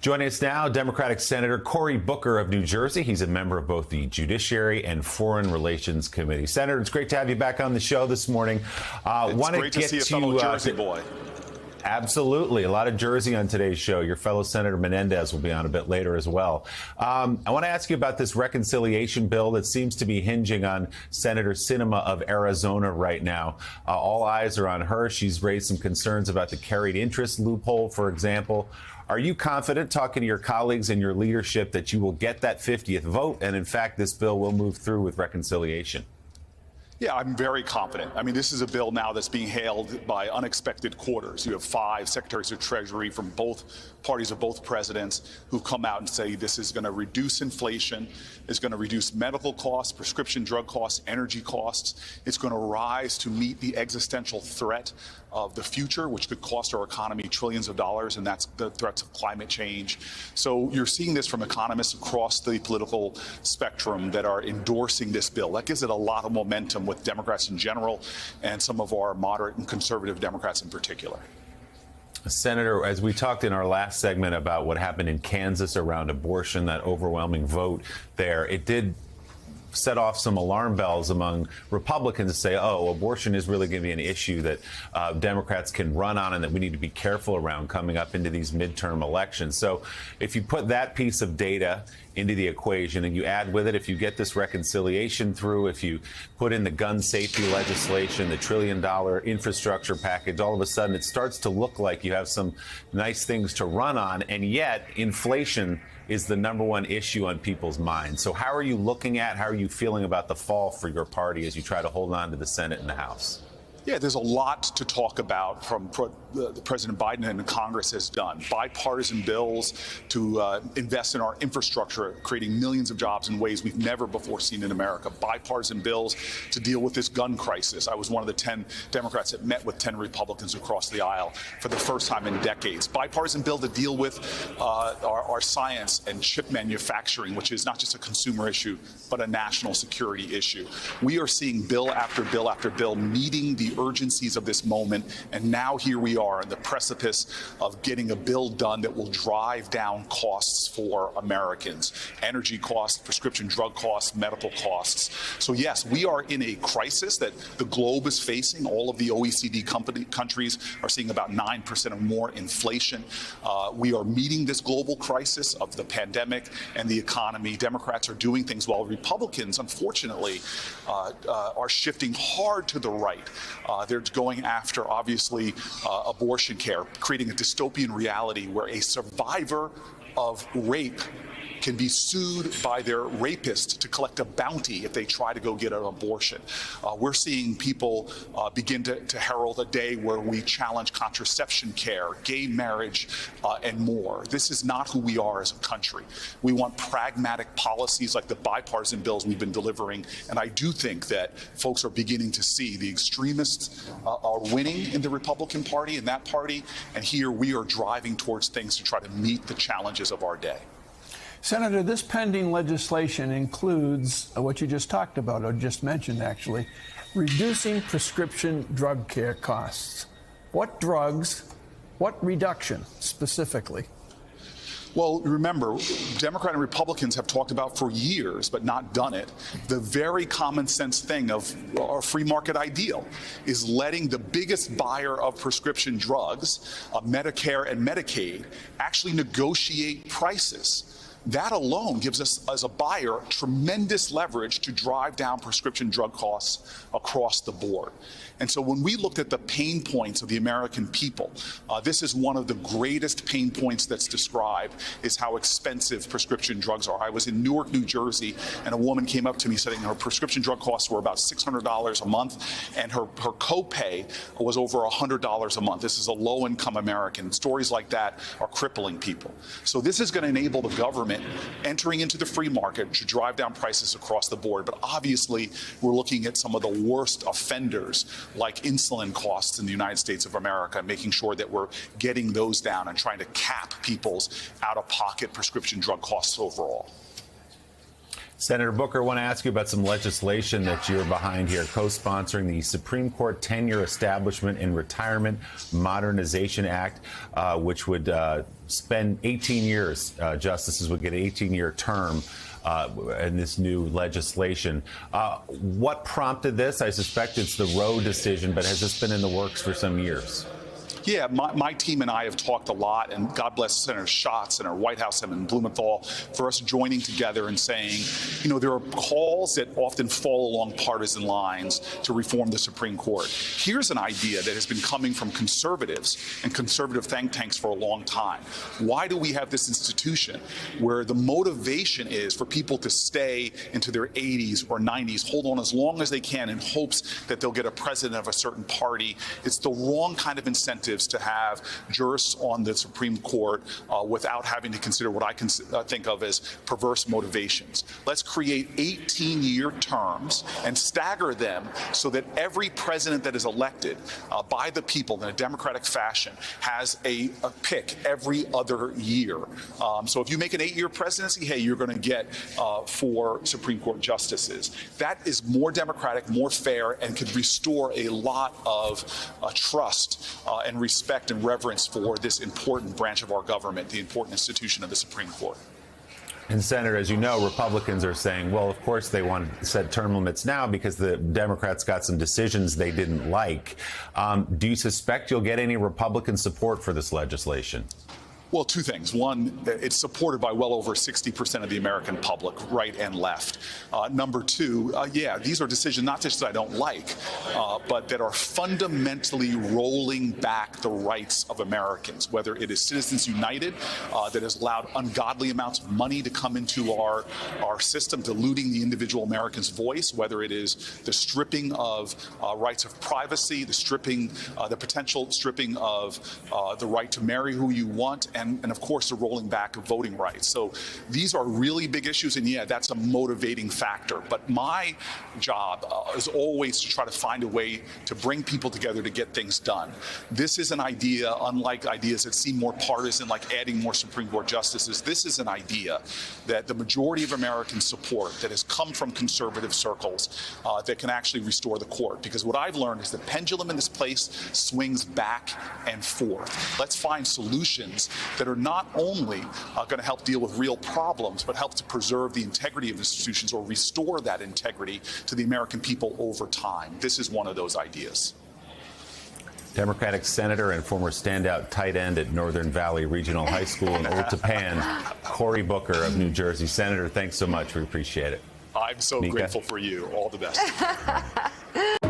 Joining us now, Democratic Senator Cory Booker of New Jersey. He's a member of both the Judiciary and Foreign Relations Committee. Senator, it's great to have you back on the show this morning. It's great to see a fellow Jersey boy. Absolutely. A lot of Jersey on today's show. Your fellow Senator Menendez will be on a bit later as well. I want to ask you about this reconciliation bill that seems to be hinging on Senator Sinema of Arizona right now. All eyes are on her. She's raised some concerns about the carried interest loophole, for example. Are you confident, talking to your colleagues and your leadership, that you will get that 50th vote and, in fact, this bill will move through with reconciliation? Yeah, I'm very confident. I mean, this is a bill now that's being hailed by unexpected quarters. You have 5 secretaries of Treasury from both parties of both presidents who've come out and say this is going to reduce inflation, it's going to reduce medical costs, prescription drug costs, energy costs. It's going to rise to meet the existential threat of the future, which could cost our economy trillions of dollars, and that's the threats of climate change. So you're seeing this from economists across the political spectrum that are endorsing this bill. That gives it a lot of momentum with Democrats in general and some of our moderate and conservative Democrats in particular. Senator, as we talked in our last segment about what happened in Kansas around abortion, that overwhelming vote there, it did set off some alarm bells among Republicans to say, oh, abortion is really going to be an issue that Democrats can run on and that we need to be careful around coming up into these midterm elections. So if you put that piece of data into the equation and you add with it, if you get this reconciliation through, if you put in the gun safety legislation, the $1 trillion infrastructure package, all of a sudden it starts to look like you have some nice things to run on. And yet inflation is the #1 issue on people's minds. So how are you looking at, how are you feeling about the fall for your party as you try to hold on to the Senate and the House? Yeah, there's a lot to talk about from President Biden and Congress has done. Bipartisan bills to invest in our infrastructure, creating millions of jobs in ways we've never before seen in America. Bipartisan bills to deal with this gun crisis. I was one of the 10 Democrats that met with 10 Republicans across the aisle for the first time in decades. Bipartisan bill to deal with our science and chip manufacturing, which is not just a consumer issue, but a national security issue. We are seeing bill after bill after bill meeting the urgencies of this moment, and now here we are on the precipice of getting a bill done that will drive down costs for Americans. Energy costs, prescription drug costs, medical costs. So yes, we are in a crisis that the globe is facing. All of the OECD countries are seeing about 9% or more inflation. We are meeting this global crisis of the pandemic and the economy. Democrats are doing things while Republicans, unfortunately, are shifting hard to the right. They're going after, obviously, abortion care, creating a dystopian reality where a survivor of rape can be sued by their rapist to collect a bounty if they try to go get an abortion. We're seeing people begin to herald a day where we challenge contraception care, gay marriage, and more. This is not who we are as a country. We want pragmatic policies like the bipartisan bills we've been delivering, and I do think that folks are beginning to see the extremists are winning in the Republican Party, in that party, and here we are driving towards things to try to meet the challenges of our day. Senator, this pending legislation includes what you just talked about, or just mentioned actually, reducing prescription drug care costs. What drugs, what reduction specifically? Well, remember, Democrats and Republicans have talked about for years, but not done it, the very common sense thing of our free market ideal is letting the biggest buyer of prescription drugs, Medicare and Medicaid, actually negotiate prices. That alone gives us, as a buyer, tremendous leverage to drive down prescription drug costs across the board. And so when we looked at the pain points of the American people, this is one of the greatest pain points that's described, is how expensive prescription drugs are. I was in Newark, New Jersey, and a woman came up to me saying her prescription drug costs were about $600 a month, and her copay was over $100 a month. This is a low-income American. Stories like that are crippling people. So this is going to enable the government entering into the free market to drive down prices across the board. But obviously, we're looking at some of the worst offenders, like insulin costs in the United States of America, making sure that we're getting those down and trying to cap people's out-of-pocket prescription drug costs overall. Senator Booker, I want to ask you about some legislation that you're behind here, co-sponsoring the Supreme Court Tenure Establishment and Retirement Modernization Act, which would spend 18 years. Justices would get an 18-year term in this new legislation. What prompted this? I suspect it's the Roe decision, but has this been in the works for some years? Yeah, my team and I have talked a lot, and God bless Senator Schatz and our White House and Blumenthal for us joining together and saying, you know, there are calls that often fall along partisan lines to reform the Supreme Court. Here's an idea that has been coming from conservatives and conservative think tanks for a long time. Why do we have this institution where the motivation is for people to stay into their 80s or 90s, hold on as long as they can in hopes that they'll get a president of a certain party? It's the wrong kind of incentive to have jurists on the Supreme Court without having to consider what I can think of as perverse motivations. Let's create 18-year terms and stagger them so that every president that is elected by the people in a democratic fashion has a pick every other year. So if you make an 8-year presidency, hey, you're going to get 4 Supreme Court justices. That is more democratic, more fair, and could restore a lot of trust and respect and reverence for this important branch of our government, the important institution of the Supreme Court. And Senator, as you know, Republicans are saying, well, of course they want to set term limits now because the Democrats got some decisions they didn't like. Do you suspect you'll get any Republican support for this legislation? Well, 2 things. One, it's supported by well over 60% of the American public, right and left. Number 2, yeah, these are decisions not just that I don't like, but that are fundamentally rolling back the rights of Americans, whether it is Citizens United that has allowed ungodly amounts of money to come into our system, diluting the individual American's voice, whether it is the stripping of rights of privacy, the potential stripping of the right to marry who you want, and of course the rolling back of voting rights. So these are really big issues, and yeah, that's a motivating factor. But my job is always to try to find a way to bring people together to get things done. This is an idea, unlike ideas that seem more partisan, like adding more Supreme Court justices. This is an idea that the majority of Americans support, that has come from conservative circles, that can actually restore the court. Because what I've learned is the pendulum in this place swings back and forth. Let's find solutions that are not only going to help deal with real problems, but help to preserve the integrity of institutions or restore that integrity to the American people over time. This is one of those ideas. Democratic Senator and former standout tight end at Northern Valley Regional High School in Old Tappan, Cory Booker of New Jersey. Senator, thanks so much. We appreciate it. I'm so grateful for you. All the best.